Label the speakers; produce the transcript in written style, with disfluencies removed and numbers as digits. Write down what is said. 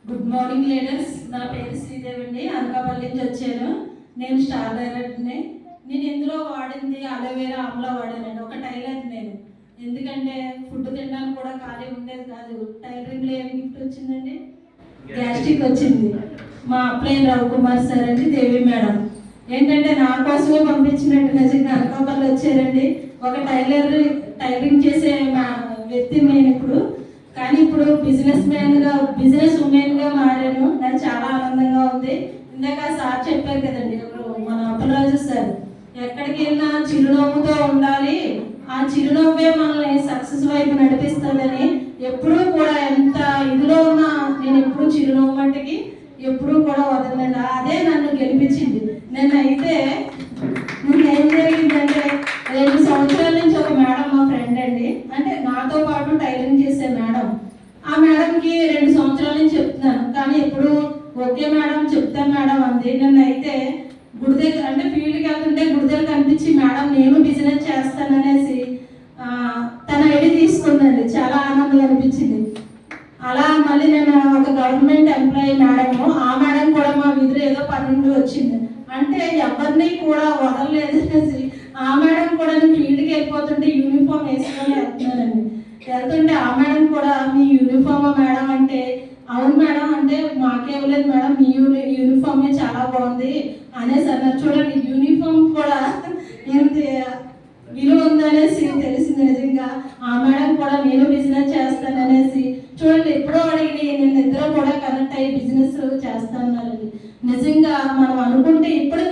Speaker 1: Good morning leaders. నా పేరు శ్రీదేవి అండి. అనకాపల్లి నుంచి వచ్చాను. నేను స్టార్ డైరెక్టర్ని. నేను ఇందులో వాడింది అలోవేరా ఆమ్లా వాడానండి. ఒక టైలర్ నేను. ఎందుకంటే ఫుడ్ తినడానికి కూడా ఖాళీ ఉండేది కాదు. టైలరింగ్లో ఏం గిఫ్ట్ వచ్చిందండి? గ్యాస్ట్రిక్ వచ్చింది. మా అప్లైన్ రవికుమార్ సార్ అండి, దేవి మేడం ఏంటంటే నా కోసమే పంపించినట్టు నిజంగా అనకాపల్లి వచ్చారండి. ఒక టైలరింగ్ చేసే వ్యక్తి నేను ఇప్పుడు. కానీ ఇప్పుడు బిజినెస్ ఉమెన్గా మారాను. నాకు చాలా ఆనందంగా ఉంది. ఇందాక సార్ చెప్పారు కదండి, మన అప్పలరాజు సార్, ఎక్కడికి వెళ్ళినా చిరునవ్వుతో ఉండాలి, ఆ చిరునవ్వే మనల్ని సక్సెస్ వైపు నడిపిస్తుందని ఎప్పుడూ కూడా ఎంత ఇదిలో ఉన్నా నేను ఎప్పుడు చిరునవ్వు మట్టికి ఎప్పుడూ కూడా వదలండి. అదే నన్ను గెలిపించింది. నేనైతే ఏం జరిగిందంటే 2 సంవత్సరాల నుంచి ఒక మేడం మా ఫ్రెండ్ అండి, అంటే నాతో పాటు టైలరింగ్ చేసే మేడం. ఆ మేడంకి 2 సంవత్సరాల నుంచి చెప్తున్నాను, కానీ ఎప్పుడు ఓకే మేడం చెప్తాను మేడం అంది. నేనైతే గుడి దగ్గర అంటే ఫీల్డ్కి వెళ్తుంటే గుడి దగ్గర కనిపించి మేడం నేను బిజినెస్ చేస్తాననేసి తన ఐడి తీసుకుందండి. చాలా ఆనందం అనిపించింది. అలా మళ్ళీ నేను ఒక గవర్నమెంట్ ఎంప్లాయీ మేడము, ఆ మేడం కూడా మా వీధిలో ఏదో పని నుండి వచ్చింది. అంటే ఎవరిని కూడా వదలలేదు అనేసి ఆ మేడం కూడా నేను ఫీల్డ్కి వెళ్ళిపోతుంటే యూనిఫామ్ వేసుకొని వెళ్తున్నానండి. వెళ్తుంటే ఆ మేడం కూడా మీ యూనిఫామ్ మేడం అంటే, అవును మేడం అంటే, మాకే ఇవ్వలేదు మేడం, మీ యూనిఫామే చాలా బాగుంది అనేసి అన్నారు. చూడండి, యూనిఫామ్ కూడా ఇంత విలువ ఉందనేసి తెలిసింది. నిజంగా ఆ మేడం కూడా నేను బిజినెస్ చేస్తాననేసి చూడండి, ఎప్పుడో అడిగి నేను ఇద్దరు కూడా కనెక్ట్ అయ్యి బిజినెస్ చేస్తానండి. నిజంగా మనం అనుకుంటే ఇప్పుడు